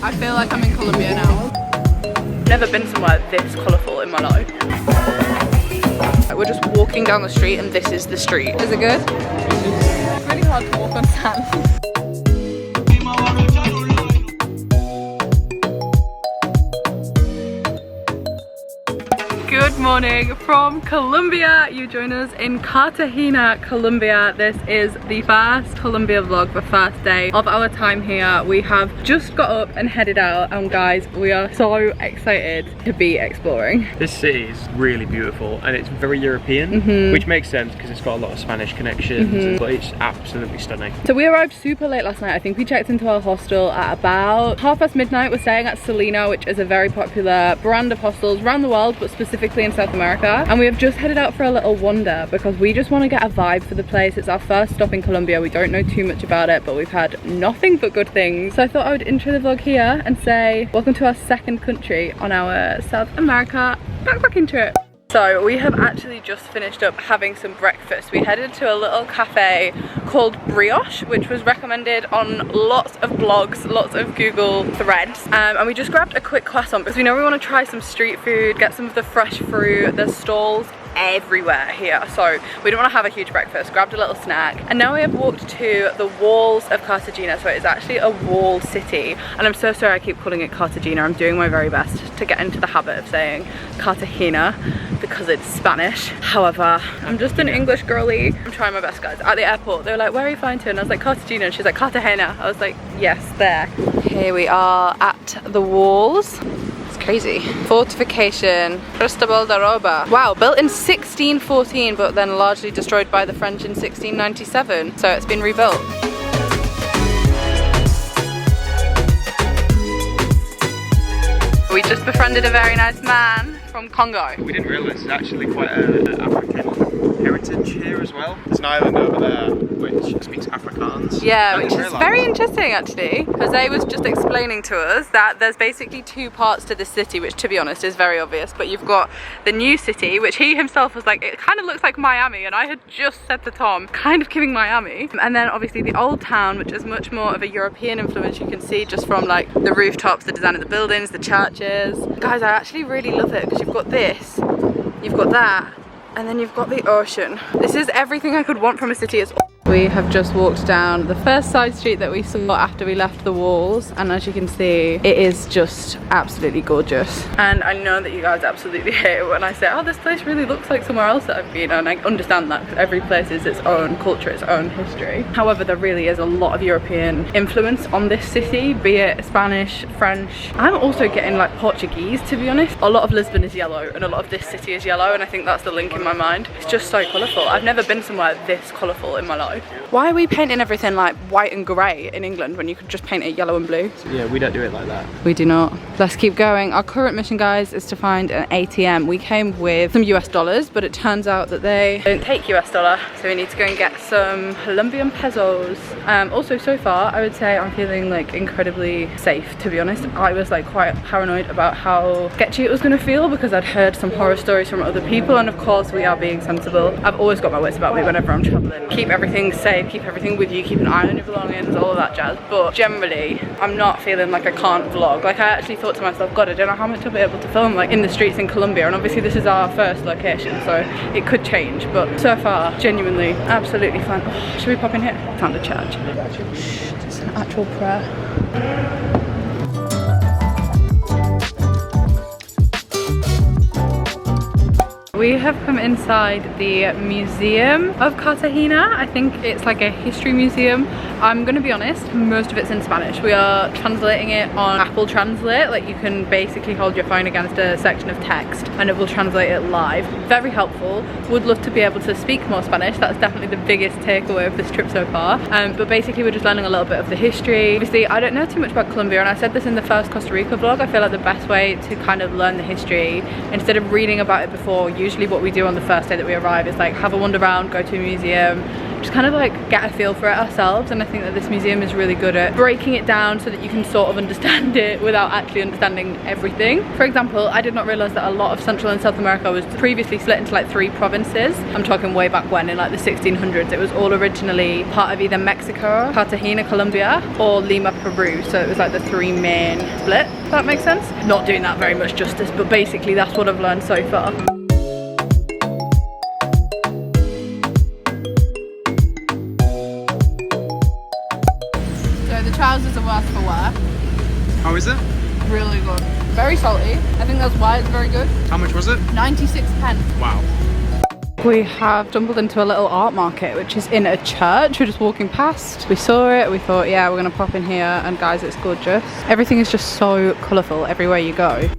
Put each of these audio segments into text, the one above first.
I feel like I'm in Colombia now. Never been somewhere this colourful in my life. We're just walking down the street and this is the street. Is it good? It's really hard to walk on sand. Good morning from Colombia. You join us in Cartagena, Colombia. This is the first Colombia vlog, the first day of our time here. We have just got up and headed out, and guys, we are so excited to be exploring. This city is really beautiful and it's very European, which makes sense because it's got a lot of Spanish connections, but it's absolutely stunning. So we arrived super late last night. I think we checked into our hostel at about midnight. We're staying at Selena, which is a very popular brand of hostels around the world, but specifically in South America, and we have just headed out for a little wander because we just want to get a vibe for the place. It's our first stop in Colombia. We don't know too much about it, but we've had nothing but good things. So I thought I would intro the vlog here and say welcome to our second country on our South America backpacking trip. So we have actually just finished up having some breakfast. We headed to a little cafe called Brioche, which was recommended on lots of blogs, lots of Google threads, and we just grabbed a quick croissant because we know we want to try some street food, get some of the fresh fruit. There's stalls everywhere here, so we don't want to have a huge breakfast. Grabbed a little snack, and now we have walked to the walls of Cartagena. So it's actually a walled city, and I'm so sorry I keep calling it Cartagena. I'm doing my very best to get into the habit of saying Cartagena because it's Spanish. However, I'm just an English girly. I'm trying my best, guys. At the airport they were like, where are you flying to? And I was like, Cartagena, and she's like, Cartagena. I was like, yes, there. Here we are at the walls. Crazy. Fortification Cristobal de Roba. Wow, built in 1614 but then largely destroyed by the French in 1697, so it's been rebuilt. We just befriended a very nice man from Congo. We didn't realise it's actually quite an African heritage here as well. There's an island over there which speaks Afrikaans. Yeah, which is very interesting actually. Jose was just explaining to us that there's basically two parts to this city, which to be honest is very obvious, but you've got the new city, which he himself was like, it kind of looks like Miami, and I had just said to Tom, kind of giving Miami. And then obviously the old town, which is much more of a European influence. You can see just from like the rooftops, the design of the buildings, the churches. Guys, I actually really love it because you've got this, you've got that, and then you've got the ocean. This is everything I could want from a city. We have just walked down the first side street that we saw after we left the walls, and as you can see, it is just absolutely gorgeous. And I know that you guys absolutely hate it when I say, oh, this place really looks like somewhere else that I've been, and I understand that because every place is its own culture, its own history. However, there really is a lot of European influence on this city, be it Spanish, French. I'm also getting like Portuguese, to be honest. A lot of Lisbon is yellow and a lot of this city is yellow, and I think that's the link in my mind. It's just so colourful. I've never been somewhere this colourful in my life. Why are we painting everything like white and grey in England when you could just paint it yellow and blue? Yeah, we don't do it like that. We do not. Let's keep going. Our current mission, guys, is to find an ATM. We came with some US dollars, but it turns out that they don't take US dollar, so we need to go and get some Colombian pesos. Also, so far, I would say I'm feeling like incredibly safe, to be honest. I was like quite paranoid about how sketchy it was going to feel because I'd heard some horror stories from other people, and of course we are being sensible. I've always got my wits about me whenever I'm traveling. Keep everything safe, keep everything with you, keep an eye on your belongings, all of that jazz. But generally, I'm not feeling like I can't vlog. Like, I actually thought to myself, God, I don't know how much I'll be able to film like in the streets in Colombia, and obviously this is our first location, so it could change, but so far, genuinely, absolutely fun. Oh, should we pop in here? Found a church. It's an actual prayer. We have come inside the Museum of Cartagena. I think it's like a history museum. I'm gonna be honest, most of it's in Spanish. We are translating it on Apple Translate. Like, you can basically hold your phone against a section of text and it will translate it live. Very helpful. Would love to be able to speak more Spanish. That's definitely the biggest takeaway of this trip so far. But basically we're just learning a little bit of the history. Obviously I don't know too much about Colombia, and I said this in the first Costa Rica vlog. I feel like the best way to kind of learn the history, instead of reading about it before, usually what we do on the first day that we arrive is like have a wander around, go to a museum, just kind of like get a feel for it ourselves. And I think that this museum is really good at breaking it down so that you can sort of understand it without actually understanding everything. For example, I did not realize that a lot of Central and South America was previously split into like 3 provinces. I'm talking way back when, in like the 1600s. It was all originally part of either Mexico, Cartagena, Colombia, or Lima, Peru. So it was like the 3 main split, if that makes sense. Not doing that very much justice, but basically that's what I've learned so far. So the trousers are worse for wear. How is it? Really good. Very salty. I think that's why it's very good. How much was it? 96 pence. Wow. We have stumbled into a little art market, which is in a church. We're just walking past. We saw it. We thought, yeah, we're gonna pop in here. And guys, it's gorgeous. Everything is just so colourful everywhere you go.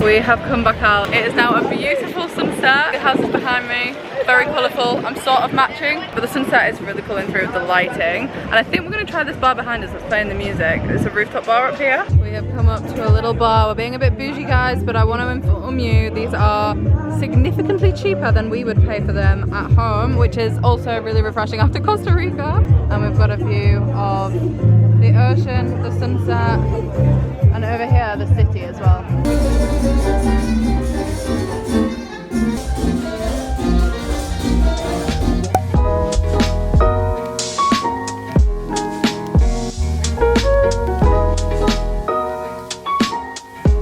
We have come back out. It is now a beautiful sunset. The house is behind me, very colourful. I'm sort of matching, but the sunset is really pulling through with the lighting. And I think we're going to try this bar behind us that's playing the music. It's a rooftop bar up here. We have come up to a little bar. We're being a bit bougie, guys, but I want to inform you, these are significantly cheaper than we would pay for them at home, which is also really refreshing after Costa Rica. And we've got a view of the ocean, the sunset, and over here the city as well.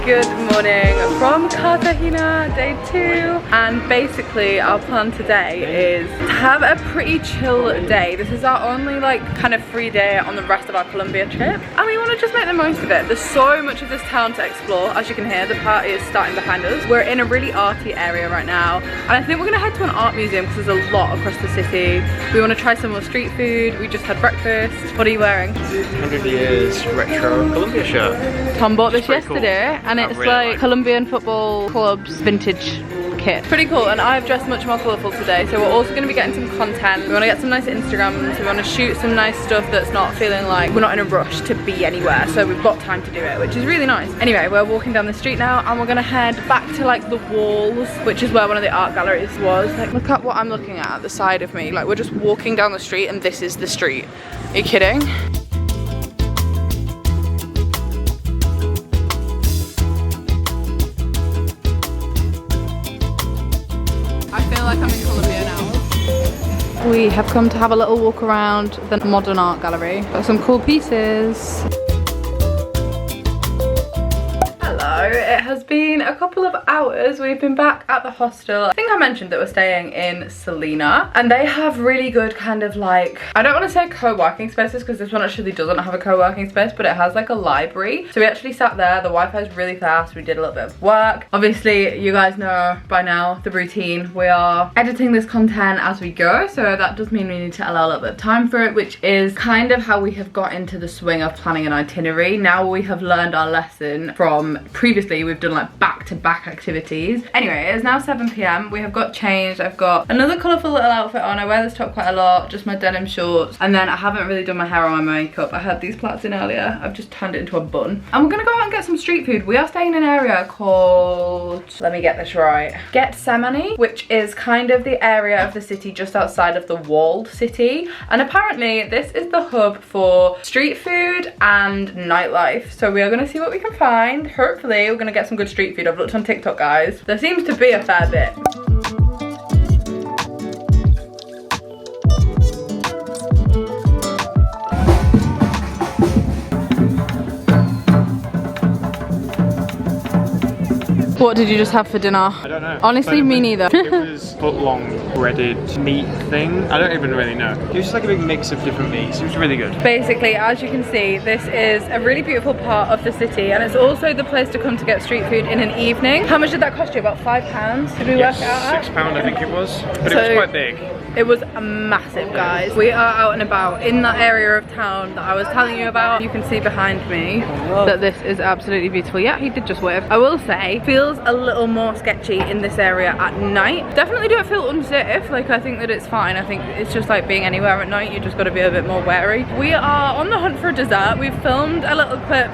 Good morning from Cartagena, day 2, and basically our plan today is to have a pretty chill day. This is our only like kind of free day on the rest of our Colombia trip, and we want to just make the most of it. There's so much of this town to explore. As you can hear, the party is starting behind us. We're in a really arty area right now, and I think we're gonna head to an art museum because there's a lot across the city. We want to try some more street food. We just had breakfast. What are you wearing? 100 years retro Colombia shirt. Tom bought this yesterday, cool. and it's really like Colombian football club's vintage kit. Pretty cool, and I've dressed much more colourful today, so we're also going to be getting some content. We want to get some nice Instagrams, we want to shoot some nice stuff that's not feeling like we're not in a rush to be anywhere, so we've got time to do it, which is really nice. Anyway, we're walking down the street now, and we're going to head back to like the walls, which is where one of the art galleries was. Like, look at what I'm looking at the side of me. Like, we're just walking down the street and this is the street. Are you kidding? Like I'm in Colombia now. We have come to have a little walk around the modern art gallery. Got some cool pieces. Hello, it has been a couple of hours. We've been back at the hostel. I think I mentioned that we're staying in Salina, and they have really good kind of like, I don't want to say co-working spaces because this one actually doesn't have a co-working space, but it has like a library. So we actually sat there. The Wi-Fi is really fast. We did a little bit of work. Obviously, you guys know by now the routine. We are editing this content as we go, so that does mean we need to allow a little bit of time for it, which is kind of how we have got into the swing of planning an itinerary. Now we have learned our lesson from previously. We've done like back-to-back activities. Anyway, it is now 7 p.m. We have got changed. I've got another colourful little outfit on. I wear this top quite a lot, just my denim shorts, and then I haven't really done my hair or my makeup. I had these plaits in earlier. I've just turned it into a bun, and we're gonna go out and get some street food. We are staying in an area called, let me get this right, Getsemani, which is kind of the area of the city just outside of the walled city, and apparently this is the hub for street food and nightlife. So we are gonna see what we can find. Hopefully we're gonna get some good street food. I've looked on TikTok, guys. There seems to be a fair bit. What What did you just have for dinner? I don't know. Honestly, me neither. It was foot-long breaded meat thing. I don't even really know. It was just like a big mix of different meats. It was really good. Basically, as you can see, this is a really beautiful part of the city, and it's also the place to come to get street food in an evening. How much did that cost you? About £5? Did we work it out at? £6 I think it was, but it was quite big. It was massive, guys. We are out and about in that area of town that I was telling you about. You can see behind me that this is absolutely beautiful. Yeah, he did just wave. I will say, feels a little more sketchy in this area at night. Definitely don't feel unsafe. Like, I think that it's fine. I think it's just like being anywhere at night. You just got to be a bit more wary. We are on the hunt for a dessert. We've filmed a little clip.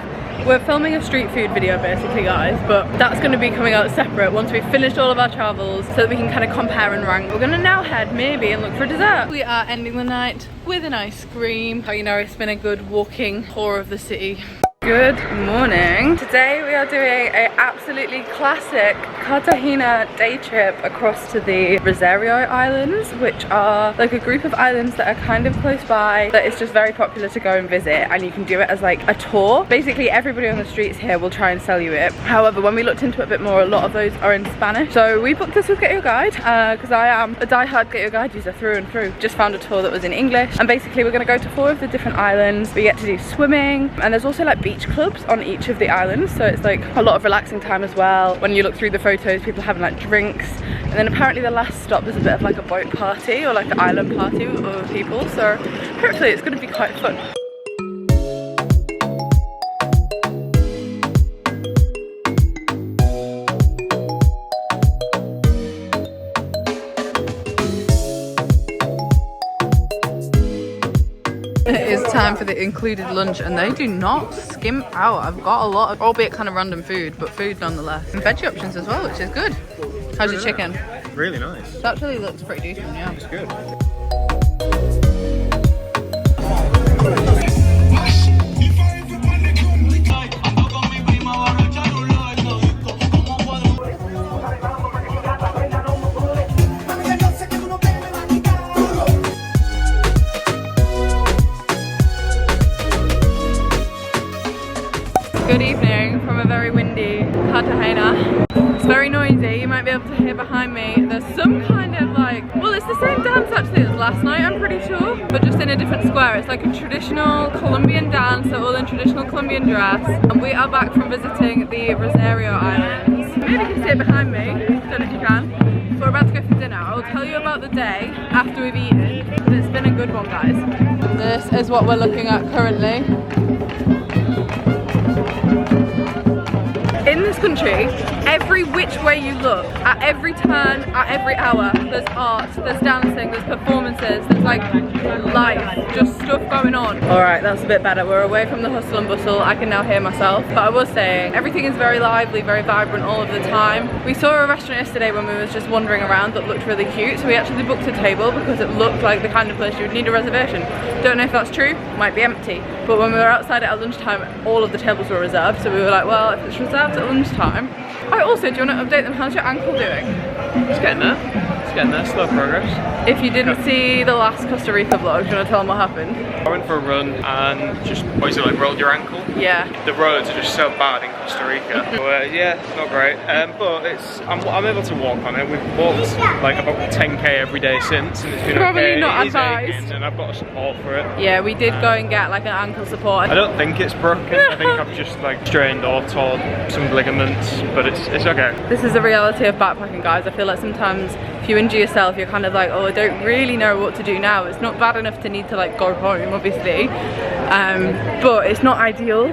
We're filming a street food video basically, guys, but that's going to be coming out separate once we've finished all of our travels so that we can kind of compare and rank. We're going to now head maybe and look for a dessert. We are ending the night with an ice cream. You know, it's been a good walking tour of the city. Good morning. Today we are doing an absolutely classic Cartagena day trip across to the Rosario Islands, which are like a group of islands that are kind of close by, that it's just very popular to go and visit, and you can do it as like a tour. Basically everybody on the streets here will try and sell you it. However, when we looked into it a bit more, a lot of those are in Spanish. So we booked this with Get Your Guide because I am a die-hard Get Your Guide user through and through. Just found a tour that was in English, and basically we're going to go to 4 of the different islands. We get to do swimming, and there's also like beach clubs on each of the islands, so it's like a lot of relaxing time as well. When you look through the photos, people having like drinks, and then apparently the last stop there's a bit of like a boat party or like an island party with other people, so hopefully it's going to be quite fun. Time for the included lunch, and they do not skimp out. I've got a lot of, albeit kind of random food, but food nonetheless, and veggie options as well, which is good. How's your chicken? Really nice. That actually looks pretty decent, yeah. It's good. Good evening from a very windy Cartagena. It's very noisy. You might be able to hear behind me. There's some kind of like, well, it's the same dance actually as last night, I'm pretty sure, but just in a different square. It's like a traditional Colombian dance, so all in traditional Colombian dress. And we are back from visiting the Rosario Islands. Maybe you can see it behind me. Don't know if you can. We're about to go for dinner. I'll tell you about the day after we've eaten. It's been a good one, guys. This is what we're looking at currently. In this country, every which way you look, at every turn, at every hour, there's art, there's dancing, there's performances, there's like life, just stuff going on. Alright, that's a bit better. We're away from the hustle and bustle. I can now hear myself. But I was saying, everything is very lively, very vibrant all of the time. We saw a restaurant yesterday when we was just wandering around that looked really cute, so we actually booked a table because it looked like the kind of place you would need a reservation. Don't know if that's true, might be empty. But when we were outside at lunchtime, all of the tables were reserved, so we were like, well, if it's reserved at lunchtime. Also, do you want to update them? How's your ankle doing? It's getting there. It's getting there, slow progress. If you didn't see the last Costa Rica vlog, do you want to tell them what happened? I went for a run and just, what is it, like rolled your ankle? Yeah. The roads are just so bad in Costa Rica. So, yeah, it's not great. But I'm able to walk on it. We've walked like about 10k every day since, and it's been probably okay. not It is advised. aching, and I've got a support for it. Yeah, we did go and get like an ankle support. I don't think it's broken. I think I've just like strained or torn some ligaments, but it's okay. This is the reality of backpacking, guys. I feel like sometimes if you injure yourself, you're kind of like, oh, I don't really know what to do now. It's not bad enough to need to like go home, obviously, but it's not ideal.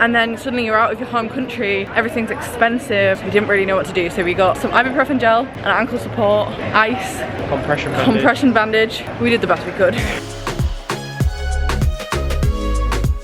And then suddenly you're out of your home country, everything's expensive. We didn't really know what to do, so we got some ibuprofen gel, an ankle support, ice, compression bandage. We did the best we could.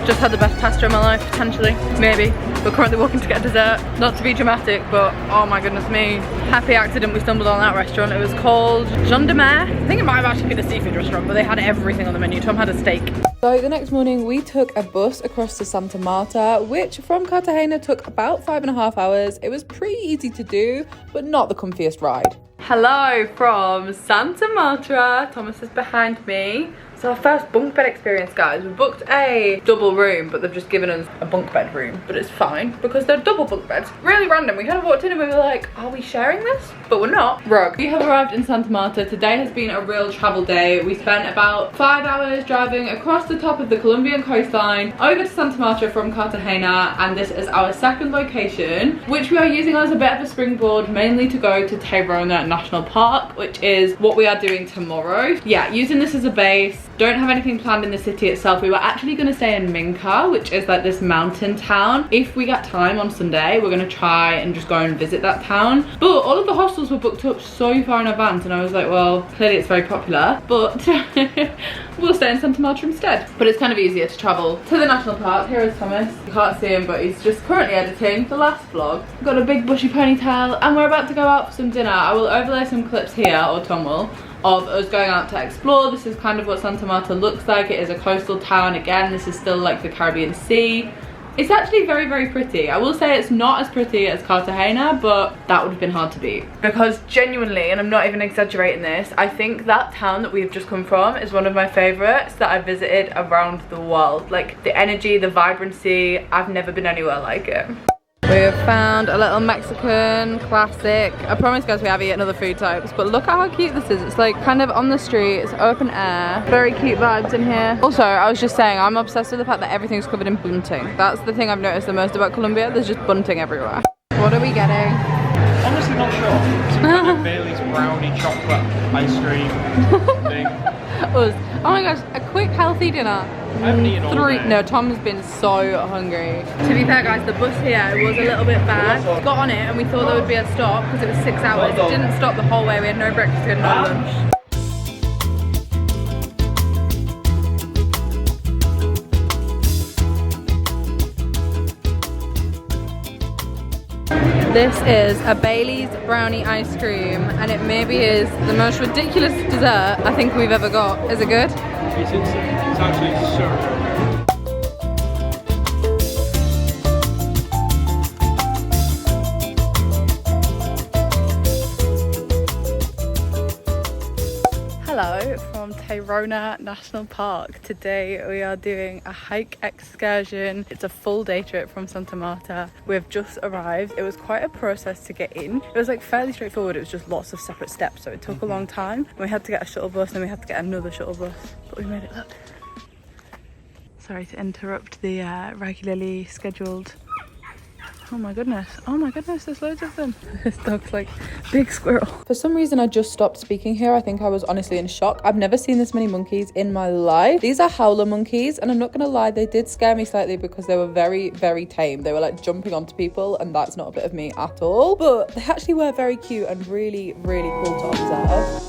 Just had the best pasta in my life, potentially, maybe. We're currently walking to get a dessert. Not to be dramatic, but oh my goodness me. Happy accident we stumbled on that restaurant. It was called Jean de Mer. I think it might have actually been a seafood restaurant, but they had everything on the menu. Tom had a steak. So the next morning we took a bus across to Santa Marta, which from Cartagena took about 5.5 hours. It was pretty easy to do, but not the comfiest ride. Hello from Santa Marta. Thomas is behind me. It's our first bunk bed experience, guys. We booked a double room, but they've just given us a bunk bed room. But it's fine because they're double bunk beds. Really random. We kind of walked in and we were like, are we sharing this? But we're not. Rug. We have arrived in Santa Marta. Today has been a real travel day. We spent about 5 hours driving across the top of the Colombian coastline over to Santa Marta from Cartagena, and this is our second location, which we are using as a bit of a springboard, mainly to go to Tayrona National Park, which is what we are doing tomorrow. Yeah, using this as a base. Don't have anything planned in the city itself. We were actually going to stay in Minca, which is like this mountain town. If we get time on Sunday, we're going to try and just go and visit that town. But all of the hostels were booked up so far in advance, and I was like, well, clearly it's very popular, but we'll stay in Santa Marta instead. But it's kind of easier to travel to the national park. Here is Thomas. You can't see him, but he's just currently editing the last vlog. We've got a big bushy ponytail, and we're about to go out for some dinner. I will overlay some clips here, or Tom will, of us going out to explore. This is kind of what Santa Marta looks like. It is a coastal town. Again, this is still like the Caribbean Sea. It's actually very, very pretty. I will say it's not as pretty as Cartagena, but that would have been hard to beat. Because genuinely, and I'm not even exaggerating this, I think that town that we've just come from is one of my favorites that I've visited around the world. Like the energy, the vibrancy, I've never been anywhere like it. We have found a little Mexican classic. I promise, guys, we have eaten other food types, but look at how cute this is. It's like kind of on the street, it's open air, very cute vibes in here. Also, I was just saying, I'm obsessed with the fact that everything's covered in bunting. That's the thing I've noticed the most about Colombia. There's just bunting everywhere. What are we getting? Honestly, not sure. Some kind of Bailey's brownie chocolate ice cream thing. Us. Oh my gosh, a quick healthy dinner. I haven't eaten all day. No, Tom's been so hungry. To be fair, guys, the bus here was a little bit bad. Got on it and we thought there would be a stop because it was 6 hours. It didn't stop the whole way. We had no breakfast and no lunch. This is a Bailey's brownie ice cream, and it maybe is the most ridiculous dessert I think we've ever got. Is it good? It's actually so good. Hello from Tayrona National Park. Today we are doing a hike excursion. It's a full day trip from Santa Marta. We've just arrived. It was quite a process to get in. It was like fairly straightforward. It was just lots of separate steps, so it took a long time. We had to get a shuttle bus, and we had to get another shuttle bus, but we made it. Look. Sorry to interrupt the regularly scheduled. Oh my goodness, there's loads of them. This dog's like big squirrel. For some reason I just stopped speaking here. I think I was honestly in shock. I've never seen this many monkeys in my life. These are howler monkeys, and I'm not gonna lie, they did scare me slightly because they were very, very tame. They were like jumping onto people, and that's not a bit of me at all. But they actually were very cute and really, really cool to observe.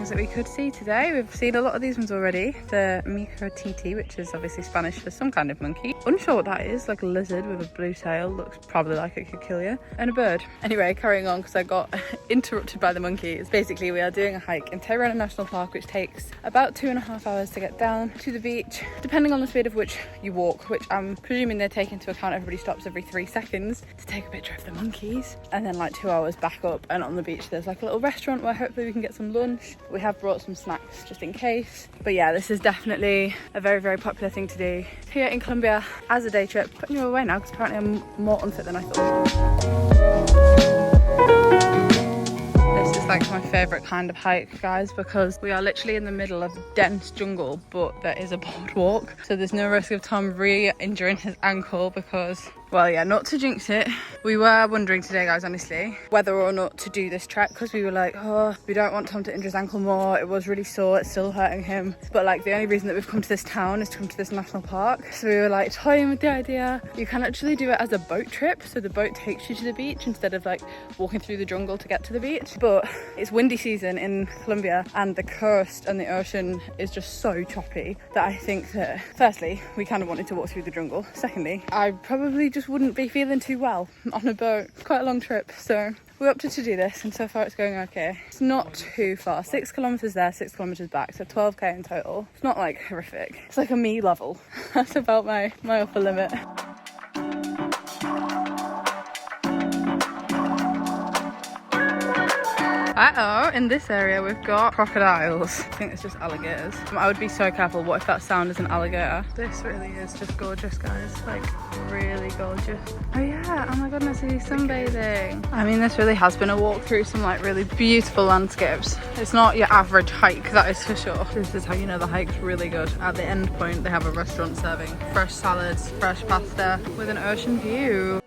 That we could see today. We've seen a lot of these ones already. The Mica Titi, which is obviously Spanish for some kind of monkey. Unsure what that is, like a lizard with a blue tail. Looks probably like it could kill you. And a bird. Anyway, carrying on because I got interrupted by the monkeys. Basically, we are doing a hike in Tayrona National Park, which takes about 2.5 hours to get down to the beach, depending on the speed of which you walk, which I'm presuming they take into account everybody stops every 3 seconds to take a picture of the monkeys. And then like 2 hours back up, and on the beach there's like a little restaurant where hopefully we can get some lunch. We have brought some snacks just in case. But yeah, this is definitely a very, very popular thing to do here in Colombia as a day trip. Putting you away now because apparently I'm more unfit than I thought. This is like my favourite kind of hike, guys, because we are literally in the middle of dense jungle, but there is a boardwalk, so there's no risk of Tom re-injuring his ankle because, well, yeah, not to jinx it. We were wondering today, guys, honestly, whether or not to do this trek because we were like, oh, we don't want Tom to injure his ankle more. It was really sore. It's still hurting him. But like the only reason that we've come to this town is to come to this national park. So we were like toying with the idea. You can actually do it as a boat trip. So the boat takes you to the beach instead of like walking through the jungle to get to the beach. But it's windy season in Colombia, and the coast and the ocean is just so choppy that I think that firstly, we kind of wanted to walk through the jungle. Secondly, I probably just wouldn't be feeling too well on a boat. It's quite a long trip, so we opted to do this, and so far it's going okay. It's not too far, 6 kilometers there, 6 kilometers back, so 12k in total. It's not like horrific. It's like a me level. That's about my upper limit. Uh-oh, in this area we've got crocodiles. I think it's just alligators. I would be so careful. What if that sound is an alligator? This really is just gorgeous, guys. Like, really gorgeous. Oh yeah, oh my goodness, he's sunbathing. I mean, this really has been a walk through some like really beautiful landscapes. It's not your average hike, that is for sure. This is how you know the hike's really good. At the end point, they have a restaurant serving fresh salads, fresh pasta with an ocean view.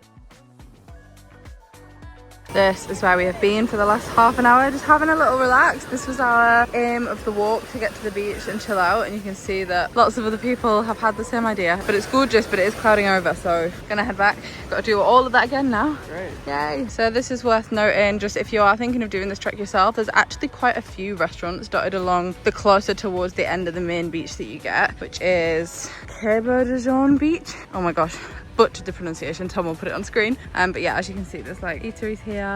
This is where we have been for the last half an hour, just having a little relax. This was our aim of the walk, to get to the beach and chill out, and you can see that lots of other people have had the same idea. But it's gorgeous, but it is clouding over, so gonna head back. Got to do all of that again now. Great. Yay. So this is worth noting, just if you are thinking of doing this trek yourself, there's actually quite a few restaurants dotted along the closer towards the end of the main beach that you get, which is Cabo de Zone Beach. Oh my gosh, butchered the pronunciation. Tom will put it on screen. But yeah, as you can see, there's like eateries here.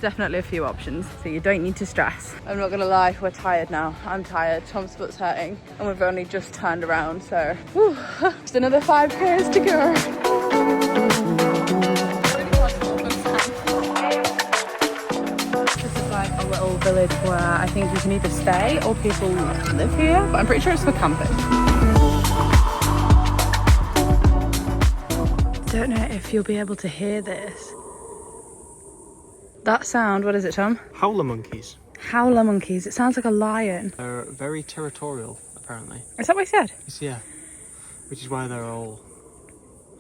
Definitely a few options, so you don't need to stress. I'm not gonna lie, we're tired now. I'm tired, Tom's foot's hurting, and we've only just turned around, so whew, just another 5 k's to go. This is like a little village where I think you can either stay or people live here, but I'm pretty sure it's for camping. Don't know if you'll be able to hear this. That sound, what is it, Tom? Howler monkeys. Howler monkeys. It sounds like a lion. They're very territorial, apparently. Is that what he said? Yeah. Which is why they're all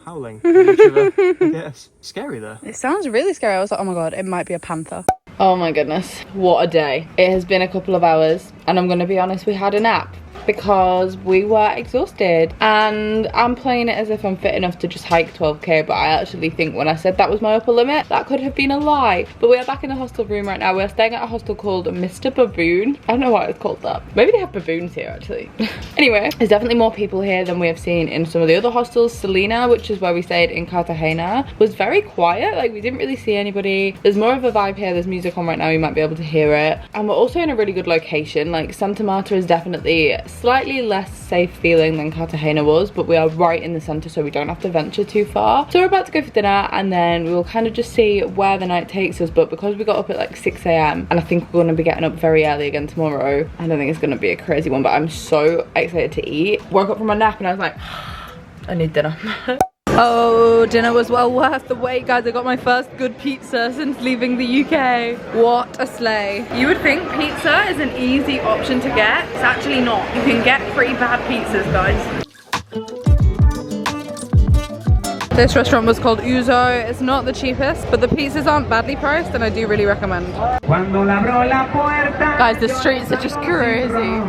howling at each other, I guess. Scary though. It sounds really scary. I was like, oh my god, it might be a panther. Oh my goodness, what a day. It has been a couple of hours, and I'm gonna be honest, we had a nap because we were exhausted, and I'm playing it as if I'm fit enough to just hike 12k, but I actually think when I said that was my upper limit, that could have been a lie. But we are back in the hostel room right now. We're staying at a hostel called Mr. Baboon. I don't know why it's called that. Maybe they have baboons here actually. Anyway, there's definitely more people here than we have seen in some of the other hostels. Selena, which is where we stayed in Cartagena, was very quiet. Like, we didn't really see anybody. There's more of a vibe here. There's music on right now, you might be able to hear it, and we're also in a really good location. Like, Santa Marta is definitely slightly less safe feeling than Cartagena was, but we are right in the center, so we don't have to venture too far. So we're about to go for dinner, and then we will kind of just see where the night takes us. But because we got up at like 6 a.m, and I think we're going to be getting up very early again tomorrow, I don't think it's going to be a crazy one, but I'm so excited to eat. Woke up from my nap and I was like, I need dinner. Oh, dinner was well worth the wait, guys. I got my first good pizza since leaving the UK. What a sleigh. You would think pizza is an easy option to get. It's actually not. You can get pretty bad pizzas, guys. This restaurant was called Xoxo. It's not the cheapest, but the pizzas aren't badly priced, and I do really recommend. Guys, the streets are just crazy.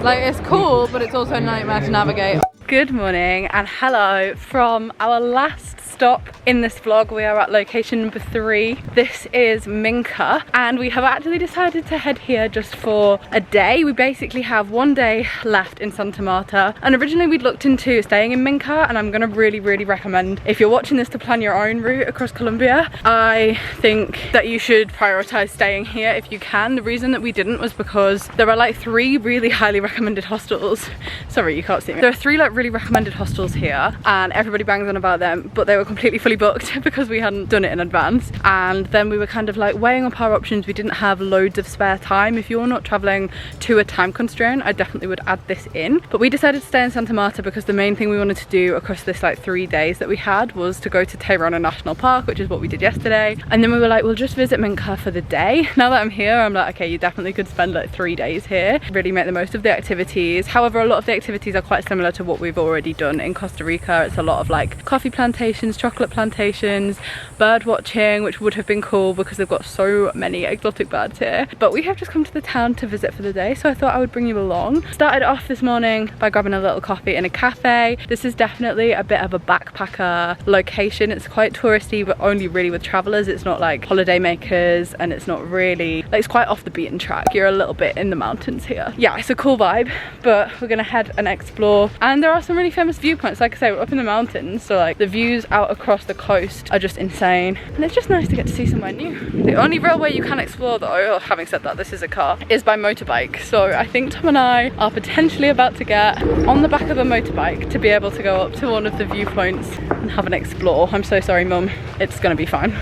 Like, it's cool, but it's also a nightmare to navigate. Good morning and hello from our last stop in this vlog. We are at location number 3. This is Minca, and we have actually decided to head here just for a day. We basically have 1 day left in Santa Marta, and originally we'd looked into staying in Minca, and I'm gonna really recommend, if you're watching this, to plan your own route across Colombia. I think that you should prioritize staying here if you can. The reason that we didn't was because there are like 3 really highly recommended hostels. Sorry, you can't see me. There are 3 like really recommended hostels here, and everybody bangs on about them, but they were completely fully booked because we hadn't done it in advance. And then we were kind of like weighing up our options. We didn't have loads of spare time. If you're not traveling to a time constraint, I definitely would add this in. But we decided to stay in Santa Marta because the main thing we wanted to do across this like 3 days that we had was to go to Tayrona National Park, which is what we did yesterday. And then we were like, we'll just visit Minca for the day. Now that I'm here, I'm like, okay, you definitely could spend like 3 days here, really make the most of the activities. However, a lot of the activities are quite similar to what we've already done in Costa Rica. It's a lot of like coffee plantations, chocolate plantations, bird watching, which would have been cool because they've got so many exotic birds here. But we have just come to the town to visit for the day, so I thought I would bring you along. Started off this morning by grabbing a little coffee in a cafe. This is definitely a bit of a backpacker location. It's quite touristy, but only really with travelers. It's not like holiday makers, and it's not really like, it's quite off the beaten track. You're a little bit in the mountains here. Yeah, it's a cool vibe, but we're gonna head and explore. And there are some really famous viewpoints. Like I say, we're up in the mountains, so like the views out across the coast are just insane, and it's just nice to get to see somewhere new. The only railway you can explore though, having said that, this is a car, is by motorbike. So I think Tom and I are potentially about to get on the back of a motorbike to be able to go up to one of the viewpoints and have an explore. I'm so sorry, Mum. It's gonna be fine,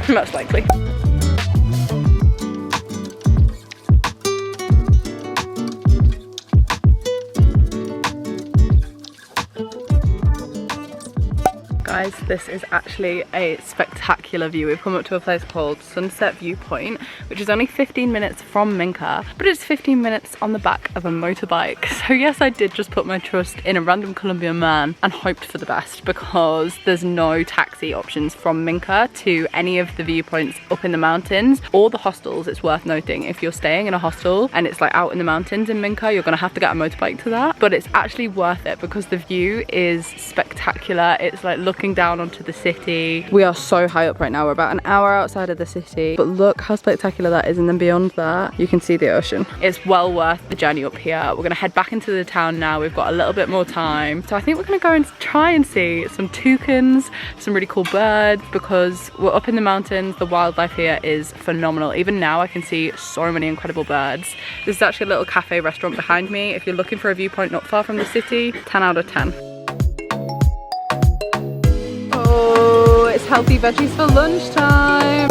most likely. Guys, this is actually a spectacular view. We've come up to a place called Sunset Viewpoint, which is only 15 minutes from Minca, but it's 15 minutes on the back of a motorbike. So yes, I did just put my trust in a random Colombian man and hoped for the best, because there's no taxi options from Minca to any of the viewpoints up in the mountains or the hostels. It's worth noting, if you're staying in a hostel and it's like out in the mountains in Minca, you're gonna have to get a motorbike to that, but it's actually worth it because the view is spectacular. It's like looking down onto the city. We are so high up right now. We're about an hour outside of the city, but look how spectacular that is, and then beyond that you can see the ocean. It's well worth the journey up here. We're gonna head back into the town now. We've got a little bit more time, so I think we're gonna go and try and see some toucans, some really cool birds, because we're up in the mountains. The wildlife here is phenomenal. Even now I can see so many incredible birds. This is actually a little cafe restaurant behind me. If you're looking for a viewpoint not far from the city, 10 out of 10. Oh, it's healthy veggies for lunchtime.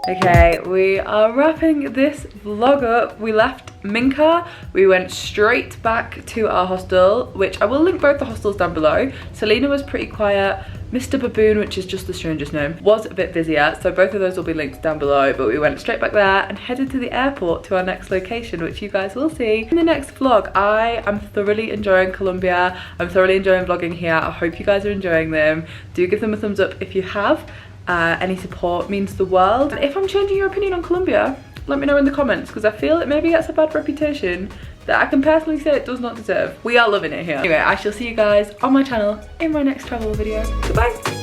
Okay, we are wrapping this vlog up. We left Minca, we went straight back to our hostel, which I will link both the hostels down below. Selena was pretty quiet. Mr. Baboon, which is just the strangest name, was a bit busier, so both of those will be linked down below, but we went straight back there and headed to the airport to our next location, which you guys will see in the next vlog. I am thoroughly enjoying Colombia. I'm thoroughly enjoying vlogging here. I hope you guys are enjoying them. Do give them a thumbs up if you have. Any support means the world. If I'm changing your opinion on Colombia, let me know in the comments, because I feel it maybe gets a bad reputation that I can personally say it does not deserve. We are loving it here. Anyway, I shall see you guys on my channel in my next travel video. Goodbye.